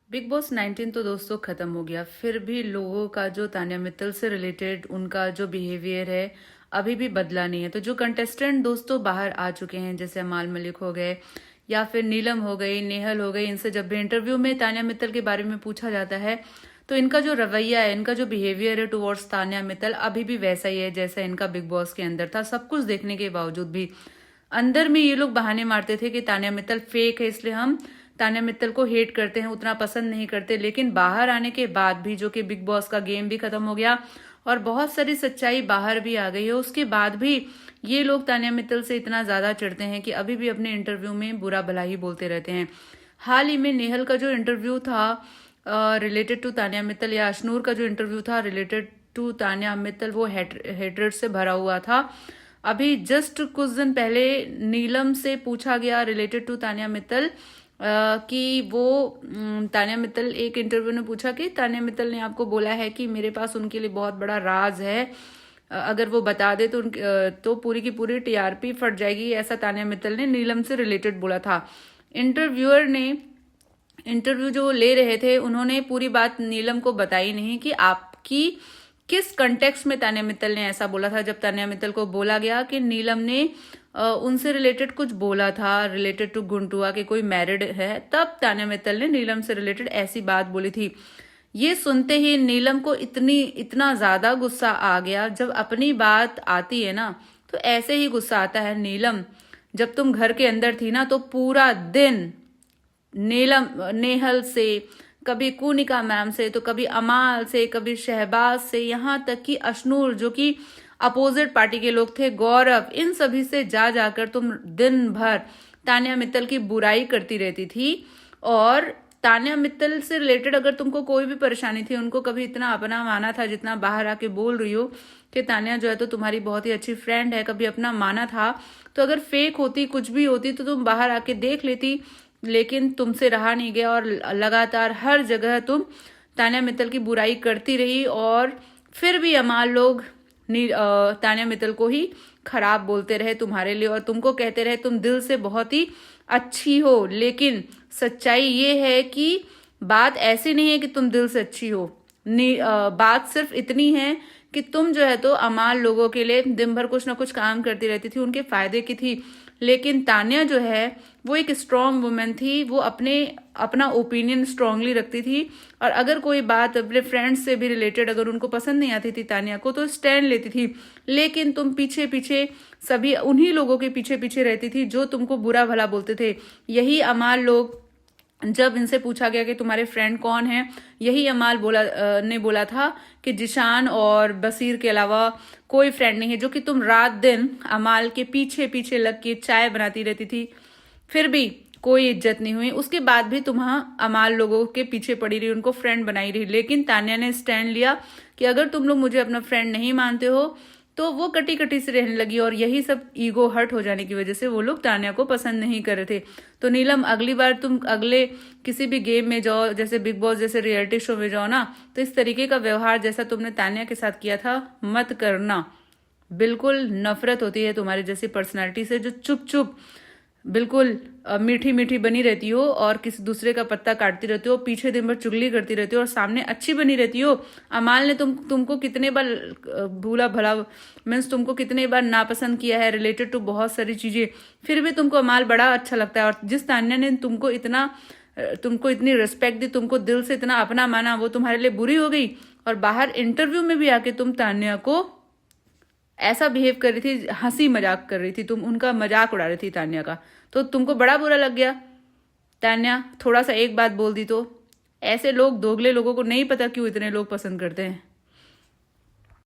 Big boss 19 तो दोस्तों खत्म हो गया, फिर भी लोगों का जो तान्या मित्तल से रिलेटेड उनका जो बिहेवियर है अभी भी बदला नहीं है। तो जो कंटेस्टेंट दोस्तों बाहर आ चुके हैं, जैसे अमाल मलिक हो गए या फिर नीलम हो गई, नेहल हो गई, इनसे जब भी इंटरव्यू में तान्या मित्तल के बारे में पूछा जाता है तो इनका जो रवैया है, इनका जो बिहेवियर है टुवर्ड्स तान्या मित्तल अभी भी वैसा ही है जैसा इनका बिग बॉस के अंदर था। सब कुछ देखने के बावजूद भी अंदर में ये लोग बहाने मारते थे कि तान्या मित्तल फेक है, इसलिए हम तान्या मित्तल को हेट करते हैं, उतना पसंद नहीं करते। लेकिन बाहर आने के बाद भी, जो कि बिग बॉस का गेम भी खत्म हो गया और बहुत सारी सच्चाई बाहर भी आ गई है, उसके बाद भी ये लोग तान्या मित्तल से इतना ज्यादा चिढ़ते हैं कि अभी भी अपने इंटरव्यू में बुरा भला ही बोलते रहते हैं। हाल ही में नेहल का जो इंटरव्यू था रिलेटेड टू तान्या मित्तल, या अशनूर का जो इंटरव्यू था रिलेटेड टू तान्या मित्तल, वो हेटरेट से भरा हुआ था। अभी जस्ट कुछ दिन पहले नीलम से पूछा गया रिलेटेड टू तान्या मित्तल कि वो तान्या मित्तल एक इंटरव्यू में पूछा कि तान्या मित्तल ने आपको बोला है कि मेरे पास उनके लिए बहुत बड़ा राज है, अगर वो बता दे तो पूरी की पूरी टीआरपी फट जाएगी, ऐसा तान्या मित्तल ने नीलम से रिलेटेड बोला था। इंटरव्यूअर ने इंटरव्यू जो ले रहे थे उन्होंने पूरी बात नीलम को बताई नहीं कि आपकी किस कंटेक्स्ट में तान्या मित्तल ने ऐसा बोला था। जब तान्या मित्तल को बोला गया कि नीलम ने उनसे रिलेटेड कुछ बोला था रिलेटेड टू गुंटुआ कि कोई मैरिड है, तब तान्या मित्तल ने नीलम से रिलेटेड ऐसी बात बोली थी। ये सुनते ही नीलम को इतना ज्यादा गुस्सा आ गया। जब अपनी बात आती है ना तो ऐसे ही गुस्सा आता है। नीलम, जब तुम घर के अंदर थी ना तो पूरा दिन नेहल से, कभी कूनिका मैम से, तो कभी अमाल से, कभी शहबाज से, यहाँ तक कि अशनूर जो कि अपोजिट पार्टी के लोग थे, गौरव, इन सभी से जा जाकर तुम दिन भर तान्या मित्तल की बुराई करती रहती थी। और तान्या मित्तल से रिलेटेड अगर तुमको कोई भी परेशानी थी, उनको कभी इतना अपना माना था जितना बाहर आके बोल रही हो कि तान्या जो है तो तुम्हारी बहुत ही अच्छी फ्रेंड है, कभी अपना माना था तो अगर फेक होती, कुछ भी होती तो तुम बाहर आके देख लेती। लेकिन तुमसे रहा नहीं गया और लगातार हर जगह तुम तान्या मित्तल की बुराई करती रही। और फिर भी अमाल लोग तान्या मित्तल को ही खराब बोलते रहे तुम्हारे लिए और तुमको कहते रहे तुम दिल से बहुत ही अच्छी हो। लेकिन सच्चाई ये है कि बात ऐसी नहीं है कि तुम दिल से अच्छी हो। बात सिर्फ इतनी है कि तुम जो है तो अमाल लोगों के लिए दिन भर कुछ ना कुछ काम करती रहती थी, उनके फायदे की थी। लेकिन तान्या जो है वो एक स्ट्रांग वुमेन थी, वो अपना ओपिनियन स्ट्रांगली रखती थी। और अगर कोई बात अपने फ्रेंड्स से भी रिलेटेड अगर उनको पसंद नहीं आती थी तान्या को तो स्टैंड लेती थी। लेकिन तुम पीछे पीछे सभी उन्हीं लोगों के पीछे पीछे रहती थी जो तुमको बुरा भला बोलते थे। यही अमाल लोग, जब इनसे पूछा गया कि तुम्हारे फ्रेंड कौन है, यही अमाल ने बोला था कि जिशान और बसीर के अलावा कोई फ्रेंड नहीं है, जो कि तुम रात दिन अमाल के पीछे पीछे लग के चाय बनाती रहती थी, फिर भी कोई इज्जत नहीं हुई। उसके बाद भी तुम अमाल लोगों के पीछे पड़ी रही, उनको फ्रेंड बनाई रही। लेकिन तान्या ने स्टैंड लिया कि अगर तुम लोग मुझे अपना फ्रेंड नहीं मानते हो, तो वो कटी कटी से रहने लगी। और यही सब ईगो हर्ट हो जाने की वजह से वो लोग तान्या को पसंद नहीं कर रहे थे। तो नीलम, अगली बार तुम अगले किसी भी गेम में जाओ, जैसे बिग बॉस जैसे रियलिटी शो में जाओ ना, तो इस तरीके का व्यवहार जैसा तुमने तान्या के साथ किया था मत करना। बिल्कुल नफरत होती है तुम्हारी जैसी पर्सनालिटी से, जो चुप चुप बिल्कुल मीठी मीठी बनी रहती हो और किसी दूसरे का पत्ता काटती रहती हो, पीछे दिन भर चुगली करती रहती हो और सामने अच्छी बनी रहती हो। अमाल ने तुमको कितने बार भूला भला मीन्स तुमको कितने बार नापसंद किया है रिलेटेड टू बहुत सारी चीजें, फिर भी तुमको अमाल बड़ा अच्छा लगता है। और जिस तान्या ने तुमको इतनी रिस्पेक्ट दी, तुमको दिल से इतना अपना माना, वो तुम्हारे लिए बुरी हो गई। और बाहर इंटरव्यू में भी आके तुम तान्या को ऐसा बिहेव कर रही थी, हंसी मजाक कर रही थी, तुम उनका मजाक उड़ा रही थी तान्या का, तो तुमको बड़ा बुरा लग गया। तान्या थोड़ा सा एक बात बोल दी तो ऐसे लोग, दोगले लोगों को नहीं पता क्यों इतने लोग पसंद करते हैं।